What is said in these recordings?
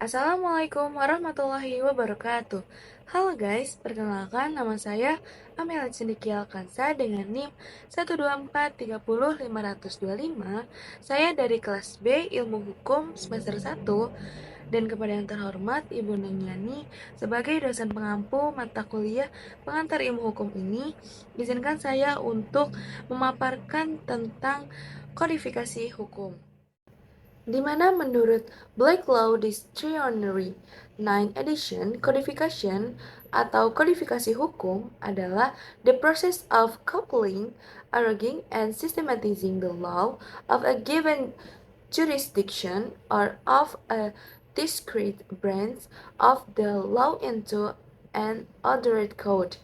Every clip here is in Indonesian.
Assalamualaikum warahmatullahi wabarakatuh. Halo guys, perkenalkan nama saya Amelia Cendekia Alkansa dengan NIM 124305025. Saya dari kelas B Ilmu Hukum semester 1 dan kepada yang terhormat Ibu Nenyani sebagai dosen pengampu mata kuliah pengantar ilmu hukum ini, izinkan saya untuk memaparkan tentang kodifikasi hukum, di mana menurut Black Law Dictionary 9 edition, codification atau kodifikasi hukum adalah the process of coupling, arranging, and systematizing the law of a given jurisdiction or of a discrete branch of the law into an ordered code.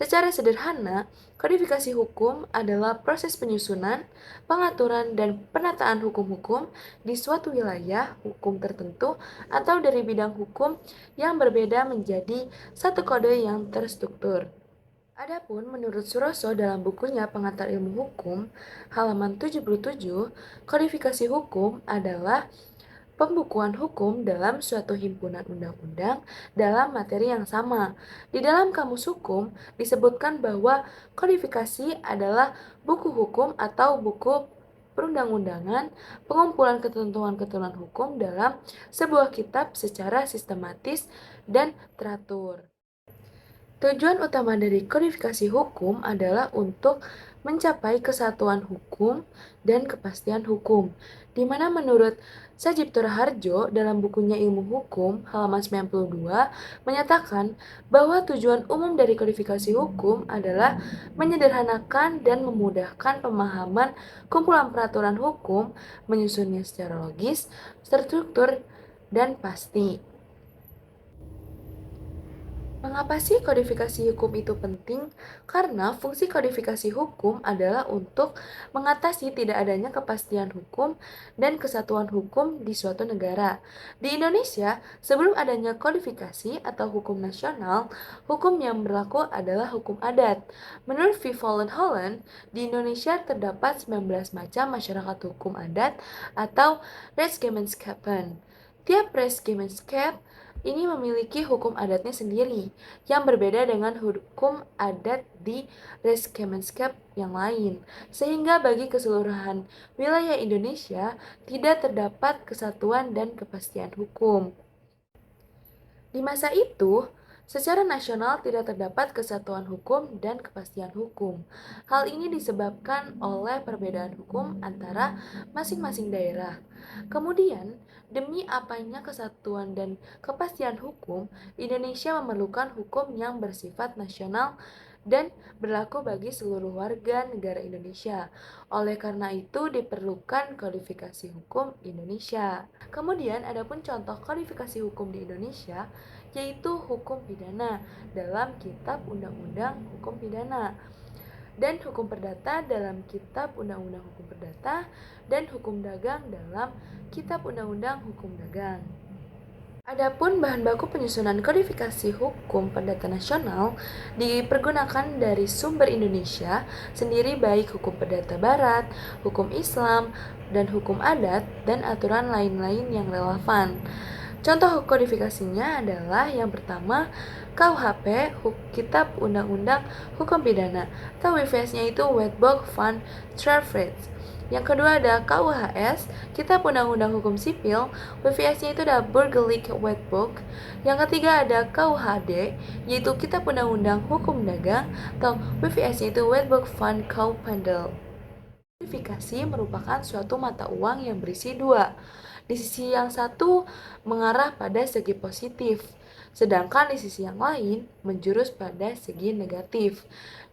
Secara sederhana, kodifikasi hukum adalah proses penyusunan, pengaturan, dan penataan hukum-hukum di suatu wilayah hukum tertentu atau dari bidang hukum yang berbeda menjadi satu kode yang terstruktur. Adapun menurut Suroso dalam bukunya Pengantar Ilmu Hukum, halaman 77, kodifikasi hukum adalah pembukuan hukum dalam suatu himpunan undang-undang dalam materi yang sama. Di dalam kamus hukum disebutkan bahwa kodifikasi adalah buku hukum atau buku perundang-undangan, pengumpulan ketentuan-ketentuan hukum dalam sebuah kitab secara sistematis dan teratur. Tujuan utama dari kodifikasi hukum adalah untuk mencapai kesatuan hukum dan kepastian hukum, di mana menurut Sajipto Raharjo dalam bukunya Ilmu Hukum halaman 92 menyatakan bahwa tujuan umum dari kodifikasi hukum adalah menyederhanakan dan memudahkan pemahaman kumpulan peraturan hukum, menyusunnya secara logis, terstruktur, dan pasti. Mengapa sih kodifikasi hukum itu penting? Karena fungsi kodifikasi hukum adalah untuk mengatasi tidak adanya kepastian hukum dan kesatuan hukum di suatu negara. Di Indonesia, sebelum adanya kodifikasi atau hukum nasional, hukum yang berlaku adalah hukum adat. Menurut V. Holland, di Indonesia terdapat 19 macam masyarakat hukum adat atau Rechtsgemeenschapppen. Tiap Rechtsgemeenschap ini memiliki hukum adatnya sendiri, yang berbeda dengan hukum adat di Rechtsgemeenschap yang lain, sehingga bagi keseluruhan wilayah Indonesia tidak terdapat kesatuan dan kepastian hukum. Di masa itu, secara nasional tidak terdapat kesatuan hukum dan kepastian hukum. Hal ini disebabkan oleh perbedaan hukum antara masing-masing daerah. Kemudian, demi apanya kesatuan dan kepastian hukum, Indonesia memerlukan hukum yang bersifat nasional dan berlaku bagi seluruh warga negara Indonesia. Oleh karena itu diperlukan kodifikasi hukum Indonesia. Kemudian adapun contoh kodifikasi hukum di Indonesia yaitu hukum pidana dalam Kitab Undang-Undang Hukum Pidana dan hukum perdata dalam Kitab Undang-Undang Hukum Perdata dan hukum dagang dalam Kitab Undang-Undang Hukum Dagang. Adapun bahan baku penyusunan kodifikasi hukum perdata nasional dipergunakan dari sumber Indonesia sendiri baik hukum perdata barat, hukum Islam, dan hukum adat, dan aturan lain-lain yang relevan. Contoh kodifikasinya adalah yang pertama KUHP, Kitab Undang-Undang Hukum Pidana, atau WVS-nya itu Wetboek van Strafrecht. Yang kedua ada KUHS, Kitab Undang-Undang Hukum Sipil, WVS-nya itu ada Burgerlijk Wetboek. Yang ketiga ada KUHD, yaitu Kitab Undang-Undang Hukum Dagang, atau WVS-nya itu Wetboek van Koophandel. Kodifikasi merupakan suatu mata uang yang berisi dua. Di sisi yang satu mengarah pada segi positif, sedangkan di sisi yang lain menjurus pada segi negatif.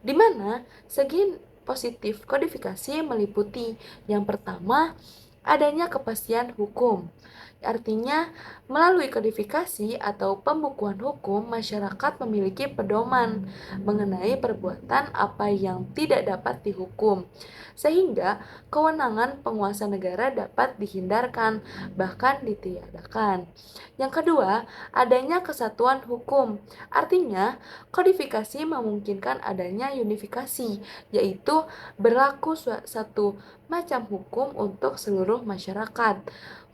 Di mana segi positif kodifikasi meliputi yang pertama, adanya kepastian hukum. Artinya, melalui kodifikasi atau pembukuan hukum, masyarakat memiliki pedoman mengenai perbuatan apa yang tidak dapat dihukum, sehingga kewenangan penguasa negara dapat dihindarkan, bahkan ditiadakan. Yang kedua, adanya kesatuan hukum. Artinya, kodifikasi memungkinkan adanya unifikasi, yaitu berlaku satu macam hukum untuk seluruh masyarakat.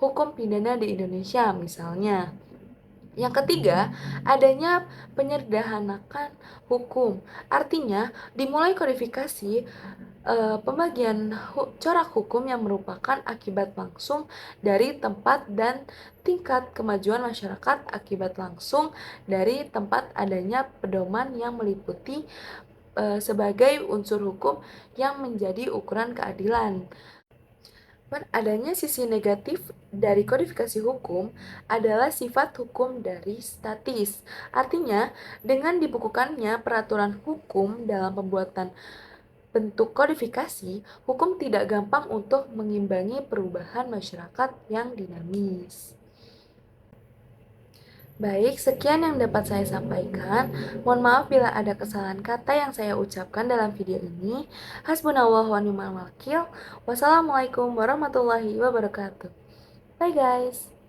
Hukum pidana di Indonesia misalnya. Yang ketiga, adanya penyederhanakan hukum. Artinya, dimulai kodifikasi pembagian corak hukum yang merupakan akibat langsung dari tempat dan tingkat kemajuan masyarakat akibat langsung dari tempat adanya pedoman yang meliputi sebagai unsur hukum yang menjadi ukuran keadilan. Adanya sisi negatif dari kodifikasi hukum adalah sifat hukum dari statis. Artinya, dengan dibukukannya peraturan hukum dalam pembuatan bentuk kodifikasi, hukum tidak gampang untuk mengimbangi perubahan masyarakat yang dinamis. Baik, sekian yang dapat saya sampaikan. Mohon maaf bila ada kesalahan kata yang saya ucapkan dalam video ini. Hasbunallahu wa ni'mal wakil. Wassalamualaikum warahmatullahi wabarakatuh. Bye guys.